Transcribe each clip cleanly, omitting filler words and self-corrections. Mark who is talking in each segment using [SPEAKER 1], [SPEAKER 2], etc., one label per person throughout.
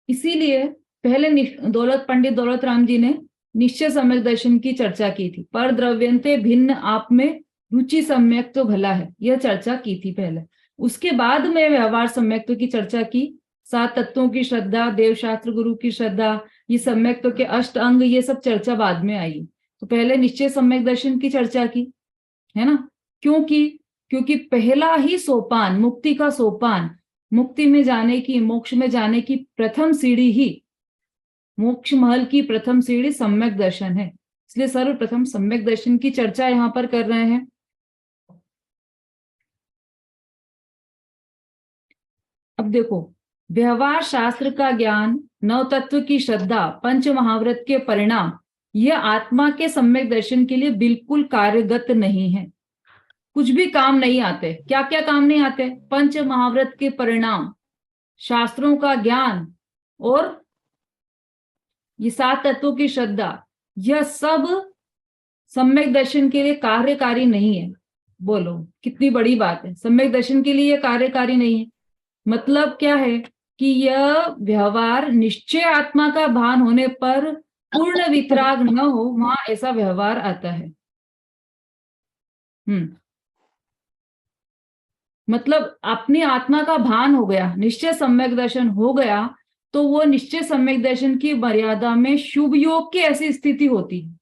[SPEAKER 1] इसीलिए पहले दौलत पंडित दौलत राम जी ने निश्चय सम्यक दर्शन की चर्चा की थी। पर द्रव्यंते भिन्न आप में रुचि सम्यक तो भला है, यह चर्चा की थी पहले। उसके बाद में व्यवहार सम्यक्त्व की चर्चा की। 7 तत्वों की श्रद्धा, देव शास्त्र गुरु की श्रद्धा, ये सम्यक्त्व के अष्ट अंग, ये सब चर्चा बाद में आई। तो पहले निश्चय सम्यक दर्शन की चर्चा की, है ना। क्योंकि पहला ही सोपान, मुक्ति का सोपान, मुक्ति में जाने की, मोक्ष में जाने की प्रथम सीढ़ी ही, मोक्ष महल की प्रथम सीढ़ी सम्यक दर्शन है। इसलिए सर्वप्रथम सम्यक दर्शन की चर्चा यहां पर कर रहे हैं। अब देखो, व्यवहार शास्त्र का ज्ञान, नव तत्व की श्रद्धा, पंच महाव्रत के परिणाम, यह आत्मा के सम्यक दर्शन के लिए बिल्कुल कार्यगत नहीं है। कुछ भी काम नहीं आते। क्या क्या काम नहीं आते? पंच महाव्रत के परिणाम, शास्त्रों का ज्ञान और ये 7 तत्वों की श्रद्धा, यह सब सम्यक दर्शन के लिए कार्यकारी नहीं है। बोलो कितनी बड़ी बात है, सम्यक दर्शन के लिए कार्यकारी नहीं है। मतलब क्या है कि यह व्यवहार निश्चय आत्मा का भान होने पर पूर्ण वितराग न हो, वहां ऐसा व्यवहार आता है। मतलब अपनी आत्मा का भान हो गया, निश्चय सम्यक दर्शन हो गया, तो वो निश्चय सम्यक दर्शन की मर्यादा में शुभ योग की ऐसी स्थिति होती है,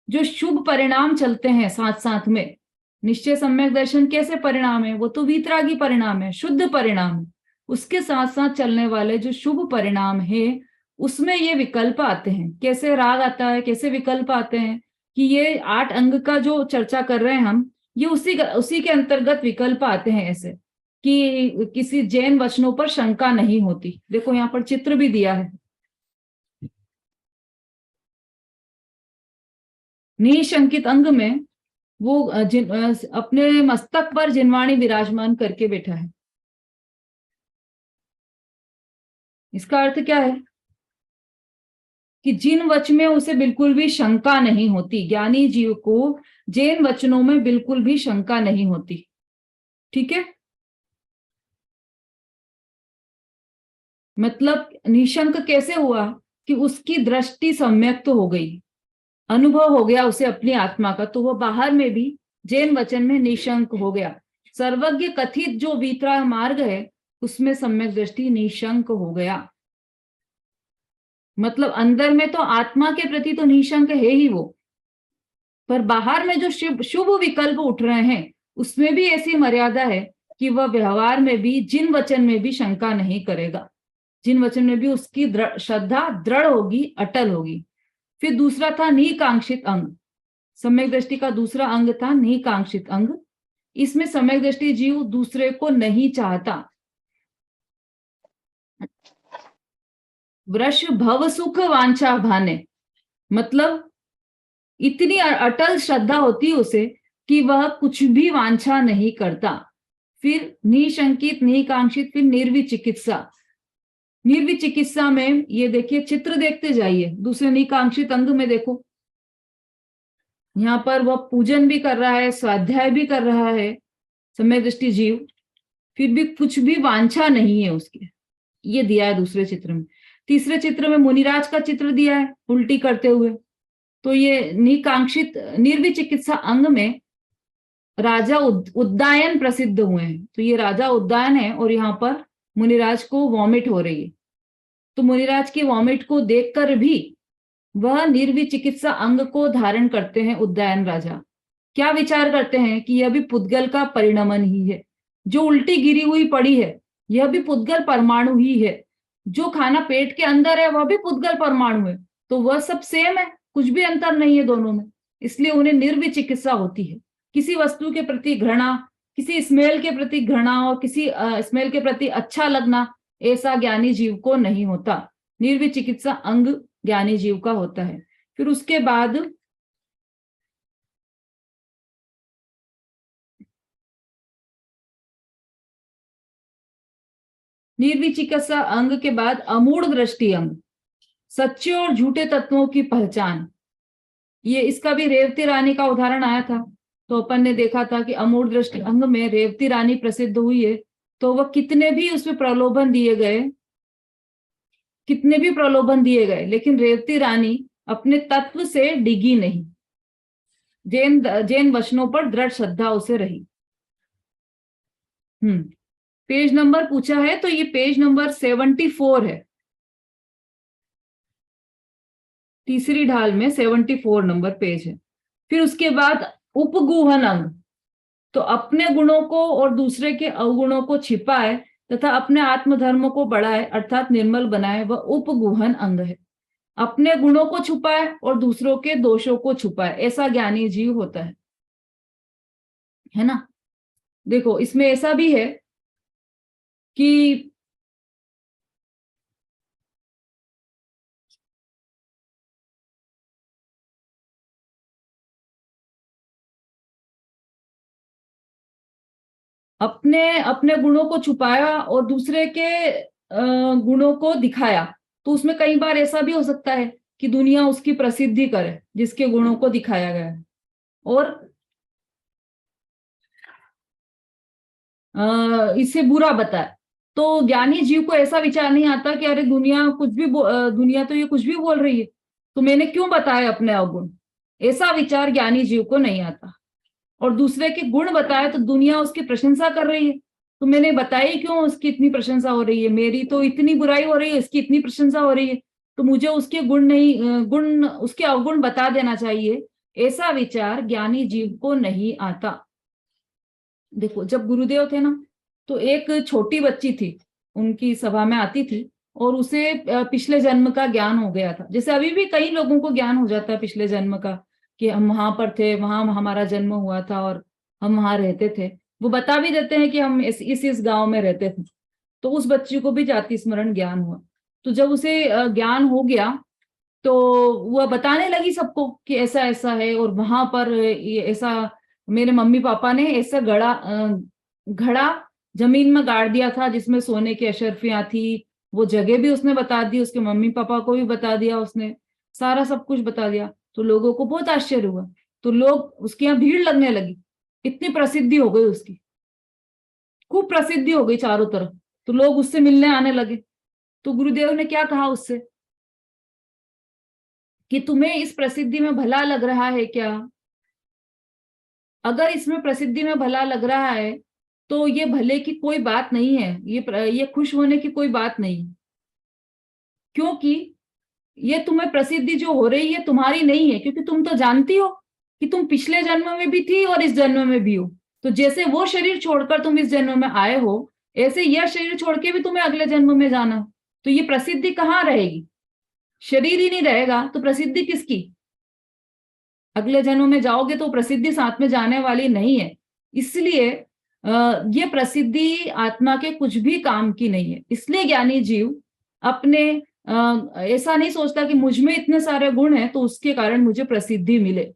[SPEAKER 1] जो शुभ परिणाम चलते हैं साथ साथ में। निश्चय सम्यक दर्शन कैसे परिणाम है? वो तो वीतरागी परिणाम है, शुद्ध परिणाम है। उसके साथ साथ चलने वाले जो शुभ परिणाम है, उसमें ये विकल्प आते हैं। कैसे राग आता है, कैसे विकल्प आते हैं, कि ये 8 अंग का जो चर्चा कर रहे हैं हम, ये उसी के अंतर्गत विकल्प आते हैं। ऐसे कि किसी जैन वचनों पर शंका नहीं होती। देखो यहाँ पर चित्र भी दिया है। निशंकित अंग में वो अपने मस्तक पर जिनवाणी विराजमान करके बैठा है। इसका अर्थ क्या है? कि जिन वचन में उसे बिल्कुल भी शंका नहीं होती। ज्ञानी जीव को जैन वचनों में बिल्कुल भी शंका नहीं होती। ठीक है। मतलब निशंक कैसे हुआ? कि उसकी दृष्टि सम्यक तो हो गई, अनुभव हो गया उसे अपनी आत्मा का, तो वो बाहर में भी जैन वचन में निशंक हो गया। सर्वज्ञ कथित जो वीतराग मार्ग है, उसमें सम्यक दृष्टि निशंक हो गया। मतलब अंदर में तो आत्मा के प्रति तो निशंक है ही वो, पर बाहर में जो शुभ शुभ विकल्प उठ रहे हैं, उसमें भी ऐसी मर्यादा है कि वह व्यवहार में भी जिन वचन में भी शंका नहीं करेगा। जिन वचन में भी उसकी श्रद्धा दृढ़ होगी, अटल होगी। फिर दूसरा था निकांक्षित अंग। सम्यक दृष्टि का दूसरा अंग था निकांक्षित अंग। इसमें सम्यक दृष्टि जीव दूसरे को नहीं चाहता। वृष भव सुख वांछा भाने, मतलब इतनी अटल श्रद्धा होती उसे कि वह कुछ भी वांछा नहीं करता। फिर निशंकित, निकांक्षित, फिर निर्विचिकित्सा। निर्विचिकित्सा में ये देखिए, चित्र देखते जाइए दूसरे निकांक्षित अंग में। देखो यहाँ पर वह पूजन भी कर रहा है, स्वाध्याय भी कर रहा है सम्यक दृष्टि जीव, फिर भी कुछ भी वांछा नहीं है उसके। ये दिया है दूसरे चित्र में। तीसरे चित्र में मुनिराज का चित्र दिया है उल्टी करते हुए। तो ये निकांक्षित निर्विचिकित्सा अंग में राजा उद्दायन प्रसिद्ध हुए हैं। तो ये राजा उद्दायन है और यहाँ पर मुनिराज को वॉमिट हो रही है। तो मुनिराज की वॉमिट को देखकर भी वह निर्विचिकित्सा अंग को धारण करते हैं उद्दायन राजा। क्या विचार करते हैं कि यह भी पुद्गल का परिणमन ही है। जो उल्टी गिरी हुई पड़ी है, यह भी पुद्गल परमाणु ही है। जो खाना पेट के अंदर है, वह भी पुद्गल परमाणु है। तो वह सब सेम है, कुछ भी अंतर नहीं है दोनों में। इसलिए उन्हें निर्विचिकित्सा होती है। किसी वस्तु के प्रति घृणा, किसी स्मेल के प्रति घृणा और किसी स्मेल के प्रति अच्छा लगना, ऐसा ज्ञानी जीव को नहीं होता। निर्विचिकित्सा अंग ज्ञानी जीव का होता है। फिर उसके बाद निर्विचिकित्सा अंग के बाद अमूढ़ दृष्टि अंग, सच्चे और झूठे तत्वों की पहचान। ये इसका भी रेवती रानी का उदाहरण आया था। तो अपन ने देखा था कि अमूढ़ दृष्टि अंग में रेवती रानी प्रसिद्ध हुई है। तो वह कितने भी उसमें प्रलोभन दिए गए, कितने भी प्रलोभन दिए गए, लेकिन रेवती रानी अपने तत्व से डिगी नहीं। जैन वचनों पर दृढ़ श्रद्धा उसे रही। पेज नंबर पूछा है तो ये पेज नंबर 74 है, तीसरी ढाल में 74 नंबर पेज है। फिर उसके बाद उपगूहन अंग, तो अपने गुणों को और दूसरे के अवगुणों को छिपाए तथा अपने आत्मधर्म को बढ़ाए अर्थात निर्मल बनाए, वह उपगूहन अंग है। अपने गुणों को छुपाए और दूसरों के दोषों को छुपाए, ऐसा ज्ञानी जीव होता है ना। देखो इसमें ऐसा भी है कि अपने अपने गुणों को छुपाया और दूसरे के गुणों को दिखाया, तो उसमें कई बार ऐसा भी हो सकता है कि दुनिया उसकी प्रसिद्धि करे जिसके गुणों को दिखाया गया है, और इसे बुरा बताए। तो ज्ञानी जीव को ऐसा विचार नहीं आता कि अरे दुनिया कुछ भी दुनिया तो ये कुछ भी बोल रही है, तो मैंने क्यों बताया अपने अवगुण, ऐसा विचार ज्ञानी जीव को नहीं आता। और दूसरे के गुण बताए तो दुनिया उसकी प्रशंसा कर रही है, तो मैंने बताई क्यों उसकी इतनी प्रशंसा हो रही है, मेरी तो इतनी बुराई हो रही है, इसकी इतनी प्रशंसा हो रही है, तो मुझे उसके गुण नहीं, गुण उसके अवगुण बता देना चाहिए, ऐसा विचार ज्ञानी जीव को नहीं आता। देखो जब गुरुदेव थे ना, तो एक छोटी बच्ची थी, उनकी सभा में आती थी और उसे पिछले जन्म का ज्ञान हो गया था। जैसे अभी भी कई लोगों को ज्ञान हो जाता है पिछले जन्म का, कि हम वहां पर थे, वहां हमारा जन्म हुआ था और हम वहां रहते थे। वो बता भी देते हैं कि हम इस गांव में रहते थे। तो उस बच्ची को भी जाति स्मरण ज्ञान हुआ। तो जब उसे ज्ञान हो गया तो वह बताने लगी सबको कि ऐसा ऐसा है, और वहां पर ये ऐसा मेरे मम्मी पापा ने ऐसा घड़ा जमीन में गाड़ दिया था जिसमें सोने की अशर्फियां थी। वो जगह भी उसने बता दी, उसके मम्मी पापा को भी बता दिया, उसने सारा सब कुछ बता दिया। तो लोगों को बहुत आश्चर्य हुआ, तो लोग उसके यहाँ भीड़ लगने लगी, इतनी प्रसिद्धि हो गई उसकी, खूब प्रसिद्धि हो गई चारों तरफ, तो लोग उससे मिलने आने लगे। तो गुरुदेव ने क्या कहा उससे कि तुम्हें इस प्रसिद्धि में भला लग रहा है क्या? अगर इसमें प्रसिद्धि में भला लग रहा है तो ये भले की कोई बात नहीं है, ये खुश होने की कोई बात नहीं, क्योंकि ये तुम्हें प्रसिद्धि जो हो रही है तुम्हारी नहीं है, क्योंकि तुम तो जानती हो कि तुम पिछले जन्म में भी थी और इस जन्म में भी हो। तो जैसे वो शरीर छोड़कर तुम इस जन्म में आए हो, ऐसे यह शरीर छोड़ के भी तुम्हें अगले जन्म में जाना है। तो ये प्रसिद्धि कहाँ रहेगी? शरीर ही नहीं रहेगा तो प्रसिद्धि किसकी? अगले जन्म में जाओगे तो प्रसिद्धि साथ में जाने वाली नहीं है। इसलिए ये प्रसिद्धि आत्मा के कुछ भी काम की नहीं है। इसलिए ज्ञानी जीव अपने ऐसा नहीं सोचता कि मुझ में इतने सारे गुण हैं तो उसके कारण मुझे प्रसिद्धि मिले,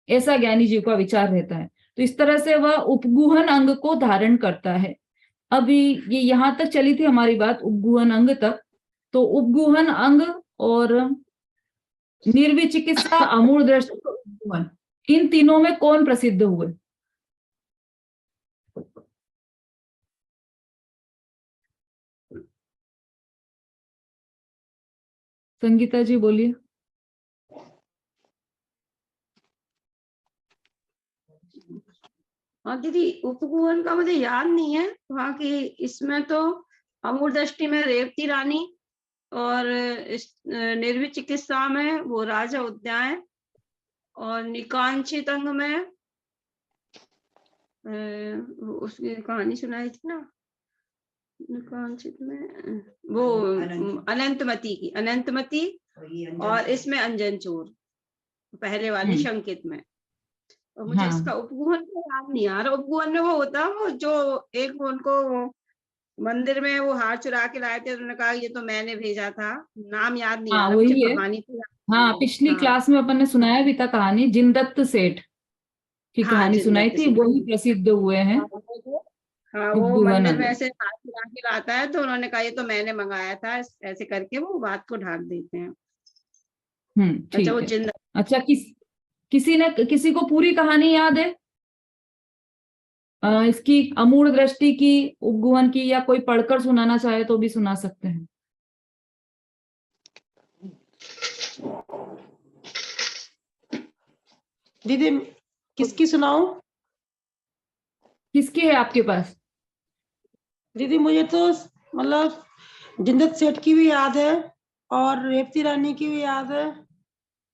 [SPEAKER 1] ऐसा ज्ञानी जीव का विचार रहता है। तो इस तरह से वह उपगूहन अंग को धारण करता है। अभी ये यहां तक चली थी हमारी बात उपगूहन अंग तक। तो उपगूहन अंग और निर्विचिकित्सा, अमूढ़ दृष्टि, उपगूहन, इन तीनों में कौन प्रसिद्ध हुए? संगीता जी बोलिए।
[SPEAKER 2] हाँ दीदी, उपगूहन का मुझे याद नहीं है वहाँ की। इसमें तो अमूढ़ दृष्टि में रेवती रानी, और इस निर्विचिकित्सा में वो राजा उद्यान, और निकांक्षित अंग में उसकी कहानी सुनाई थी ना, निकांक्षित में वो अनंतमती, और इसमें अंजन चोर पहले वाली शंकित में। और मुझे इसका उपगूहन का याद नहीं आ रहा। उपगूहन में वो होता, वो जो एक उनको मंदिर में वो हार चुरा के लाए थे, उन्होंने कहा ये तो मैंने भेजा था, नाम याद नहीं आ रहा मुझे,
[SPEAKER 1] वही है।
[SPEAKER 2] कहानी तो
[SPEAKER 1] हाँ, पिछली क्लास में अपन ने सुनाया भी था कहानी, जिनदत्त सेठ की कहानी सुनाई थी, वो ही प्रसिद्ध हुए हैं।
[SPEAKER 2] हाँ, वो
[SPEAKER 1] उपगुहन
[SPEAKER 2] मंदिर में
[SPEAKER 1] अंजन।
[SPEAKER 2] ऐसे हाथ हिला के लाता है, तो उन्होंने कहा ये तो मैंने मंगाया था, ऐसे करके वो बात को ढाक देते हैं। अच्छा, वो
[SPEAKER 1] ठीक है।
[SPEAKER 2] जिंदा।
[SPEAKER 1] अच्छा, किसी को पूरी कहानी याद है इसकी, अमूढ़ दृष्टि की, उपगुहन की, या कोई पढ़कर सुनाना चाहे तो भी सुना सकते हैं।
[SPEAKER 3] दीदी किसकी सुनाऊं?
[SPEAKER 1] किसकी है आपके पास?
[SPEAKER 3] दीदी मुझे तो मतलब जिंदत सेठ की भी याद है, और रेवती रानी की भी याद है,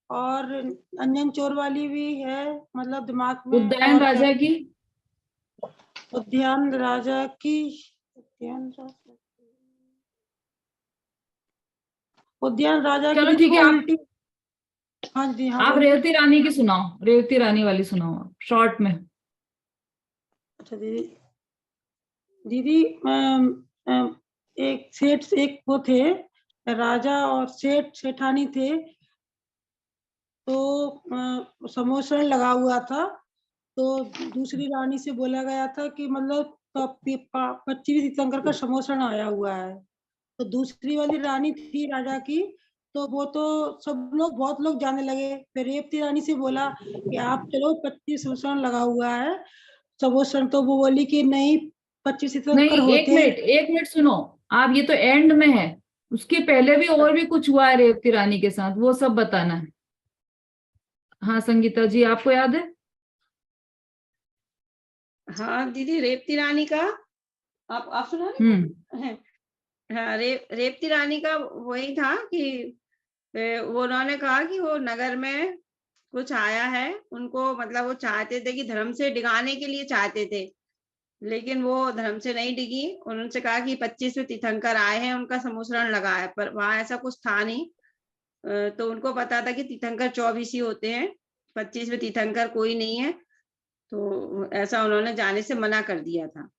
[SPEAKER 3] और अंजन चोर वाली भी है मतलब दिमाग में।
[SPEAKER 1] उदयन
[SPEAKER 3] और क्या?
[SPEAKER 1] राजा की?
[SPEAKER 3] उद्यान राजा की। उद्यान राजा उद्यान राजा की
[SPEAKER 1] चलो
[SPEAKER 3] दीदी
[SPEAKER 1] ठीक है,
[SPEAKER 3] वो
[SPEAKER 1] आप
[SPEAKER 3] उल्टी। हाँ जी, हाँ
[SPEAKER 1] आप
[SPEAKER 3] बोलिए।
[SPEAKER 1] रेवती रानी की सुनाओ, रेवती रानी वाली सुनाओ आप, शॉर्ट में।
[SPEAKER 3] अच्छा दीदी, दीदी एक सेठ, एक वो थे राजा और सेठ सेठानी थे, तो समोसन लगा हुआ था। तो दूसरी रानी से बोला गया था कि मतलब 25 तीर्थंकर का समोसन आया हुआ है। तो दूसरी वाली रानी थी राजा की, तो वो तो सब लोग, बहुत लोग जाने लगे। फिर रेवती रानी से बोला कि आप चलो, 25 समोसन लगा हुआ है समोसन। तो वो बोली कि नहीं, 25 तीर्थंकर
[SPEAKER 1] नहीं,
[SPEAKER 3] होते हैं।
[SPEAKER 1] एक मिनट सुनो। आप, ये तो एंड में है, उसके पहले भी और भी कुछ हुआ है रेवती रानी के साथ, वो सब बताना है। हाँ संगीता जी, आपको याद है?
[SPEAKER 2] हाँ दीदी, रेवती रानी का आप सुना
[SPEAKER 1] हम्म।
[SPEAKER 2] रहे हैं? हाँ, रेवती रानी का वही था कि वो उन्होंने कहा कि वो नगर में कुछ आया है, उनको मतलब वो चाहते थे कि धर्म से डिगाने के लिए चाहते थे, लेकिन वो धर्म से नहीं डिगी। उन्होंने कहा कि 25वें तीर्थंकर आए हैं, उनका समोसरण लगा है, पर वहां ऐसा कुछ था नहीं। तो उनको पता था कि तीर्थंकर 24 ही होते हैं, 25वें तीर्थंकर कोई नहीं है। तो ऐसा उन्होंने जाने से मना कर दिया था।